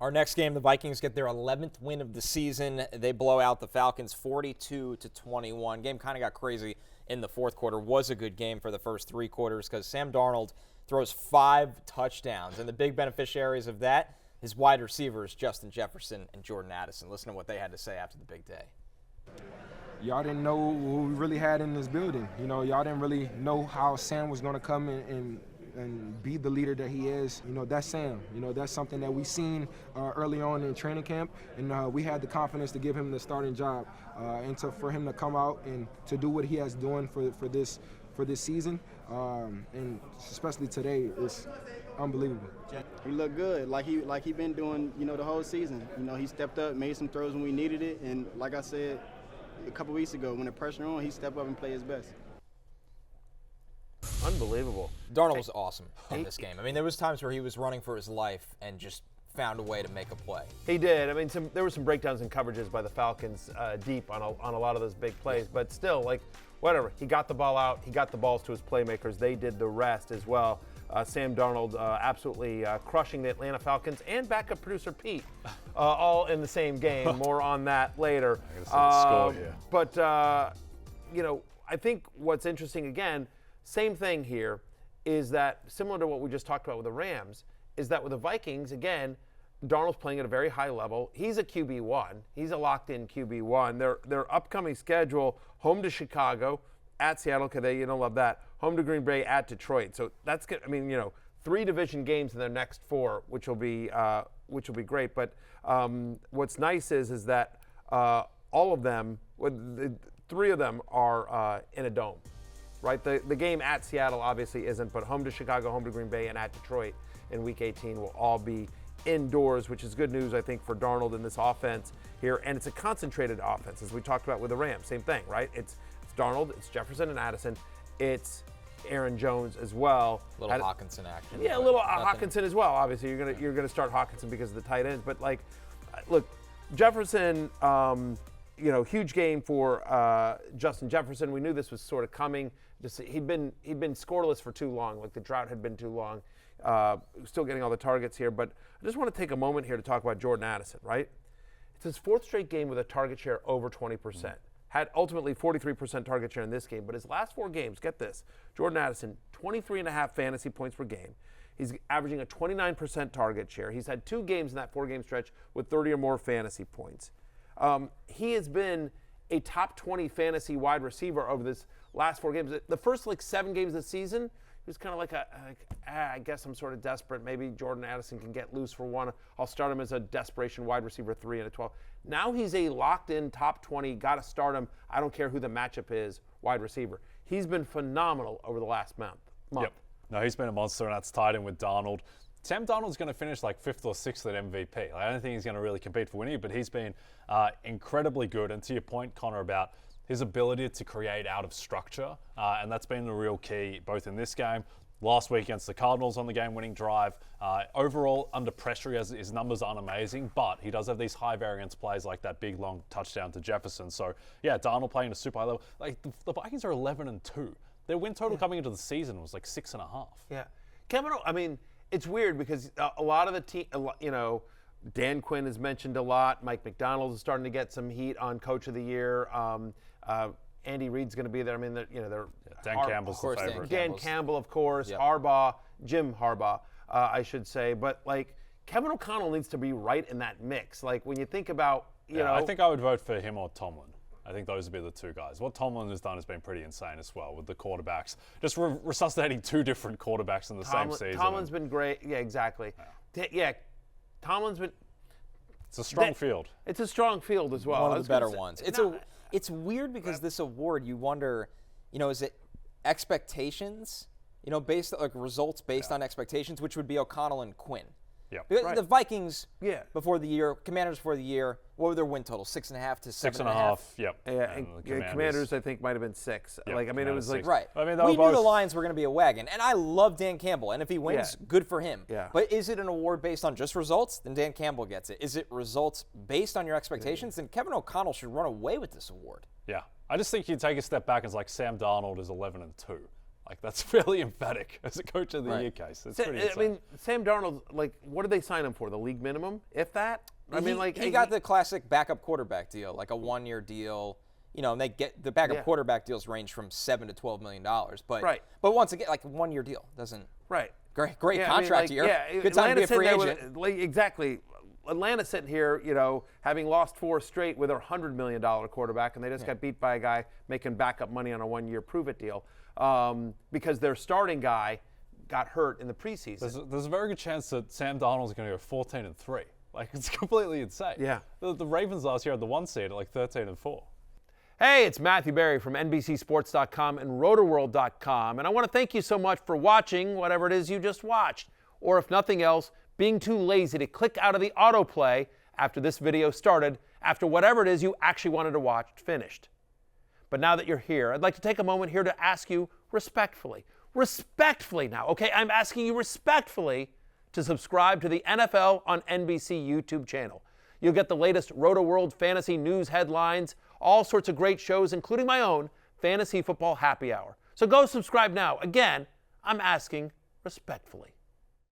Our next game, the Vikings get their 11th win of the season. They blow out the Falcons 42-21. Game kind of got crazy in the fourth quarter. Was a good game for the first three quarters because Sam Darnold throws 5 touchdowns. And the big beneficiaries of that, his wide receivers, Justin Jefferson and Jordan Addison. Listen to what they had to say after the big day. Y'all didn't know who we really had in this building. You know, y'all didn't really know how Sam was going to come in and be the leader that he is. You know, that's Sam. You know, that's something that we seen early on in training camp, and we had the confidence to give him the starting job, and for him to come out and to do what he has doing for this season, and especially today, is unbelievable. He looked good, like he been doing, you know, the whole season. You know, he stepped up, made some throws when we needed it, and like I said a couple weeks ago, when the pressure on, he stepped up and played his best. Unbelievable. Darnold was awesome in this game. I mean, there was times where he was running for his life and just found a way to make a play. He did. I mean, there were some breakdowns in coverages by the Falcons deep on a lot of those big plays, but still, like, whatever. He got the ball out. He got the balls to his playmakers. They did the rest as well. Sam Darnold absolutely crushing the Atlanta Falcons and backup producer Pete all in the same game. More on that later. Score here. But, you know, I think what's interesting, again, same thing here, is that similar to what we just talked about with the Rams, is that with the Vikings, again, Darnold's playing at a very high level. He's a QB1. He's a locked-in QB1. Their upcoming schedule, home to Chicago, at Seattle, because you don't love that, home to Green Bay, at Detroit. So that's good. I mean, you know, 3 division games in their next 4, which will be great. But what's nice is that all of them, 3 of them are in a dome. Right, the game at Seattle obviously isn't, but home to Chicago, home to Green Bay, and at Detroit in Week 18 will all be indoors, which is good news, I think, for Darnold in this offense here. And it's a concentrated offense, as we talked about with the Rams. Same thing, right? It's Darnold, it's Jefferson and Addison, it's Aaron Jones as well. Little Hawkinson action. Yeah, a little Hawkinson as well. Obviously, you're gonna start Hawkinson because of the tight ends, but like, look, Jefferson. You know, huge game for Justin Jefferson. We knew this was sort of coming. Just he'd been scoreless for too long. Like the drought had been too long. Still getting all the targets here, but I just want to take a moment here to talk about Jordan Addison. Right, it's his 4th straight game with a target share over 20%. Had ultimately 43% target share in this game, but his last 4 games, get this: Jordan Addison, 23.5 fantasy points per game. He's averaging a 29% target share. He's had 2 games in that 4-game stretch with 30 or more fantasy points. He has been a top 20 fantasy wide receiver over this last 4 games. The first 7 games of the season, he was kind of like I guess I'm sort of desperate. Maybe Jordan Addison can get loose for one. I'll start him as a desperation wide receiver 3 and a 12. Now he's a locked-in top 20, got to start him. I don't care who the matchup is, wide receiver. He's been phenomenal over the last month. Yep. No, he's been a monster, and that's tied in with Darnold. Sam Darnold's going to finish 5th or 6th at MVP. I don't think he's going to really compete for winning, but he's been incredibly good. And to your point, Connor, about his ability to create out of structure, and that's been the real key both in this game, last week against the Cardinals on the game-winning drive. Overall, under pressure, his numbers aren't amazing, but he does have these high-variance plays like that big, long touchdown to Jefferson. So, yeah, Darnold playing a super high level. The Vikings are 11-2. Their win total coming into the season was 6.5. Yeah. Kevin, I mean, it's weird because a lot of the team, you know, Dan Quinn is mentioned a lot. Mike McDonald is starting to get some heat on Coach of the Year. Andy Reid's going to be there. I mean, they're Dan Campbell's the favorite. Dan Campbell, of course. Yep. Jim Harbaugh, I should say. But Kevin O'Connell needs to be right in that mix. When you think about, you know, I think I would vote for him or Tomlin. I think those would be the 2 guys. What Tomlin has done has been pretty insane as well with the quarterbacks. Just resuscitating 2 different quarterbacks in the same season. Tomlin's been great. Yeah, exactly. Yeah, Tomlin's been. It's a strong field. It's a strong field as well. One of the better ones. It's weird because this award, you wonder, is it expectations, based results based on expectations, which would be O'Connell and Quinn. Yep. Because the Vikings before the year, Commanders before the year, what were their win total? 6.5 to 7.5. Yep. Yeah, and Commanders I think might have been 6. Yep. I mean, it was right. I mean, we knew the Lions were going to be a wagon, and I love Dan Campbell, and if he wins, good for him. Yeah. But is it an award based on just results? Then Dan Campbell gets it. Is it results based on your expectations? Then Kevin O'Connell should run away with this award. Yeah. I just think you take a step back and it's Sam Darnold is 11-2. Like, that's really emphatic as a coach of the year case. It's pretty insane. I mean, Sam Darnold, like, what did they sign him for? The league minimum, if that? I mean, like he got the classic backup quarterback deal, like a 1-year deal. You know, and they get the backup quarterback deals range from $7 to $12 million. But but once again, like a 1-year deal doesn't. Right. Great contract here. Yeah, good time to be a free agent. Exactly. Atlanta's sitting here, you know, having lost 4 straight with a $100 million quarterback, and they just got beat by a guy making backup money on a 1-year prove-it deal because their starting guy got hurt in the preseason. There's a very good chance that Sam Darnold's going to go 14-3. Like, it's completely insane. Yeah. The Ravens last year had the 1 seed at like 13-4. Hey, it's Matthew Berry from NBCSports.com and Rotoworld.com, and I want to thank you so much for watching whatever it is you just watched, or if nothing else, being too lazy to click out of the autoplay after this video started, after whatever it is you actually wanted to watch finished. But now that you're here, I'd like to take a moment here to ask you respectfully now, okay? I'm asking you respectfully to subscribe to the NFL on NBC YouTube channel. You'll get the latest Roto-World fantasy news headlines, all sorts of great shows, including my own Fantasy Football Happy Hour. So go subscribe now. Again, I'm asking respectfully.